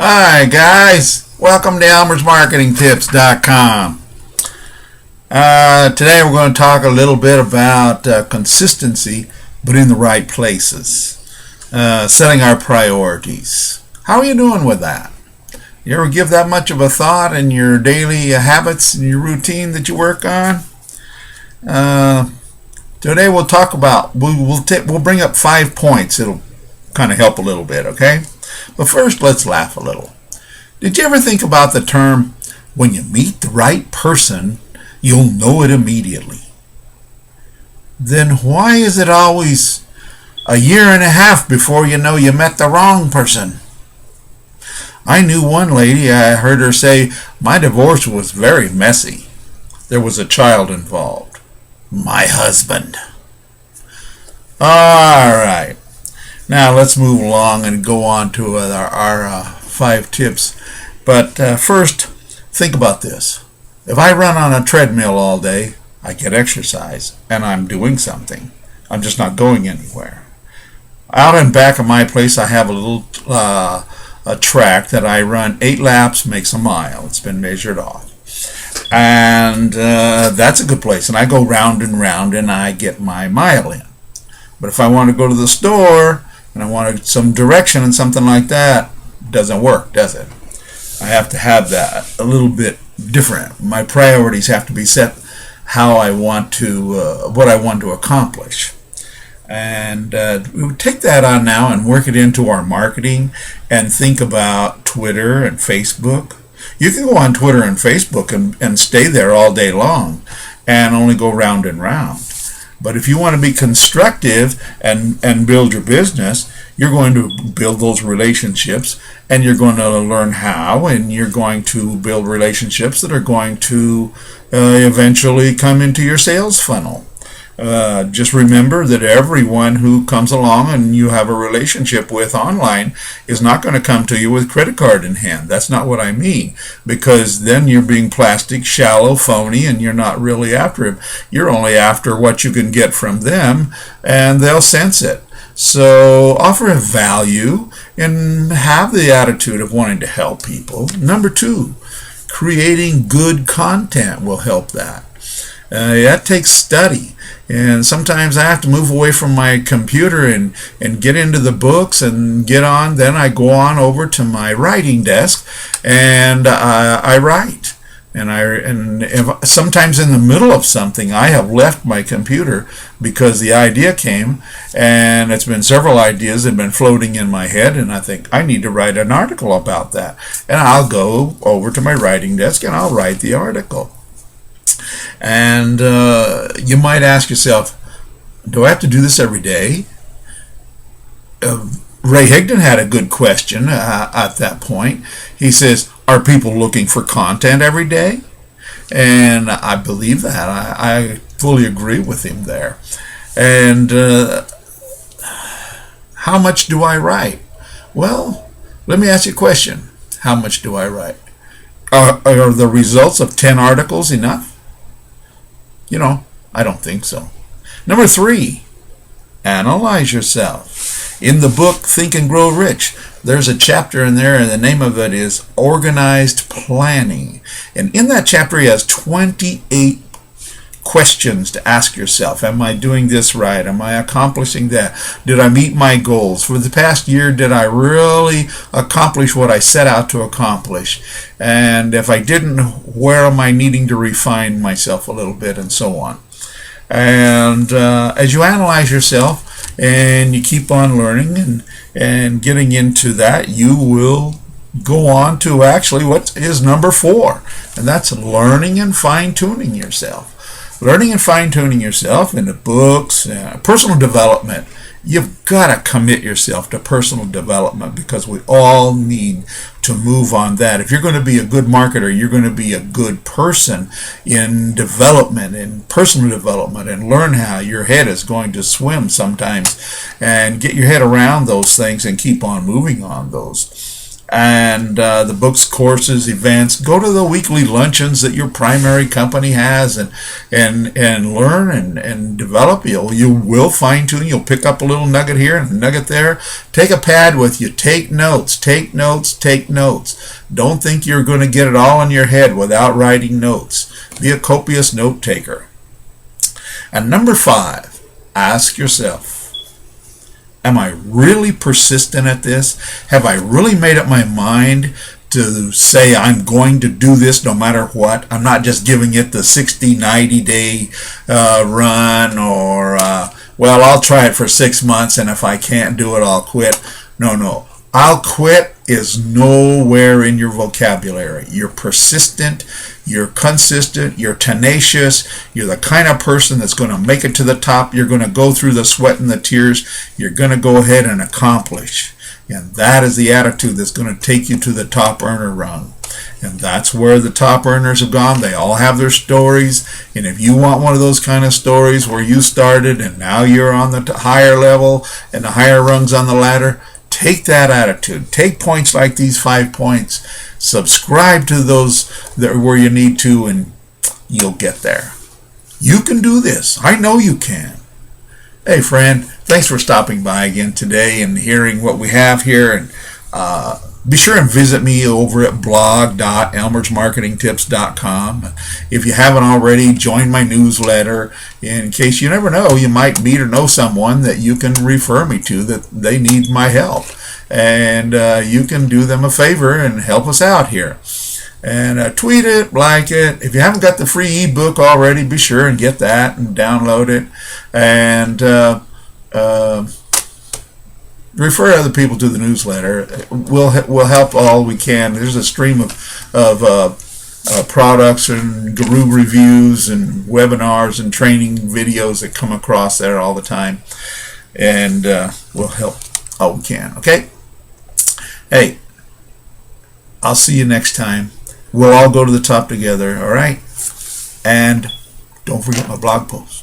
Hi guys, welcome to ElmersMarketingTips.com. Today we're going to talk a little bit about consistency, but in the right places. Setting our priorities. How are you doing with that? You ever give that much of a thought in your daily habits and your routine that you work on? Today we'll talk about, we'll bring up 5 points. It'll kind of help a little bit, okay? But first, let's laugh a little. Did you ever think about the term, when you meet the right person, you'll know it immediately? Then why is it always a year and a half before you know you met the wrong person? I knew one lady, I heard her say, my divorce was very messy. There was a child involved. My husband. All right. Now let's move along and go on to our 5 tips. But first, think about this. If I run on a treadmill all day, I get exercise and I'm doing something. I'm just not going anywhere. Out and back of my place, I have a little a track that I run 8 laps, makes a mile. It's been measured off. And that's a good place. And I go round and round and I get my mile in. But if I want to go to the store and I want some direction and something like that, it doesn't work, does it? I have to have that a little bit different. My priorities have to be set how I want to, what I want to accomplish. And we take that on now and work it into our marketing and think about Twitter and Facebook. You can go on Twitter and Facebook and stay there all day long and only go round and round. But if you want to be constructive and build your business, you're going to build those relationships and you're going to learn how, and you're going to build relationships that are going to eventually come into your sales funnel. Just remember that everyone who comes along and you have a relationship with online is not going to come to you with credit card in hand. That's not what I mean, because then you're being plastic, shallow, phony, and you're not really after it. You're only after what you can get from them, and they'll sense it. So offer a value and have the attitude of wanting to help people. Number 2, creating good content will help that. That takes study, and sometimes I have to move away from my computer and get into the books and get on. Then I go on over to my writing desk and I write. And if, sometimes in the middle of something, I have left my computer because the idea came, and it's been several ideas that have been floating in my head, and I think I need to write an article about that. And I'll go over to my writing desk and I'll write the article. And you might ask yourself, do I have to do this every day? Ray Higdon had a good question at that point. He says, are people looking for content every day? And I believe that. I fully agree with him there. And how much do I write? Well, let me ask you a question. How much do I write? Are the results of 10 articles enough? I don't think so. Number 3, analyze yourself. In the book Think and Grow Rich, there's a chapter in there, and the name of it is Organized Planning. And in that chapter, he has 28 questions to ask yourself. Am I doing this right? Am I accomplishing that? Did I meet my goals? For the past year, did I really accomplish what I set out to accomplish? And if I didn't, where am I needing to refine myself a little bit, and so on? And as you analyze yourself and you keep on learning and getting into that, you will go on to actually what is number 4, and that's learning and fine-tuning yourself. Learning and fine-tuning yourself in the books, personal development. You've got to commit yourself to personal development, because we all need to move on that. If you're going to be a good marketer, you're going to be a good person in development, in personal development, and learn how your head is going to swim sometimes, and get your head around those things and keep on moving on those. and the books, courses, events. Go to the weekly luncheons that your primary company has, and learn and develop. You will fine tune. You'll pick up a little nugget here and a nugget there. Take a pad with you. Take notes. Take notes. Take notes. Don't think you're going to get it all in your head without writing notes. Be a copious note taker. And number 5, ask yourself, am I really persistent at this? Have I really made up my mind to say I'm going to do this no matter what? I'm not just giving it the 60, 90 day run, or, well, I'll try it for 6 months, and if I can't do it, I'll quit. No. I'll quit is nowhere in your vocabulary. You're persistent, you're consistent, you're tenacious, you're the kind of person that's going to make it to the top. You're going to go through the sweat and the tears. You're going to go ahead and accomplish. And that is the attitude that's going to take you to the top earner rung. And that's where the top earners have gone. They all have their stories. And if you want one of those kind of stories where you started and now you're on the higher level and the higher rungs on the ladder, take that attitude. Take points like these 5 points. Subscribe to those where you need to, and you'll get there. You can do this. I know you can. Hey, friend, thanks for stopping by again today and hearing what we have here. And be sure and visit me over at blog.elmersmarketingtips.com. If you haven't already, join my newsletter. In case you never know, you might meet or know someone that you can refer me to that they need my help. And you can do them a favor and help us out here. And tweet it, like it. If you haven't got the free ebook already, be sure and get that and download it. And refer other people to the newsletter. We'll help all we can. There's a stream of products and guru reviews and webinars and training videos that come across there all the time, and we'll help all we can. Okay? Hey, I'll see you next time. We'll all go to the top together, all right? And don't forget my blog post.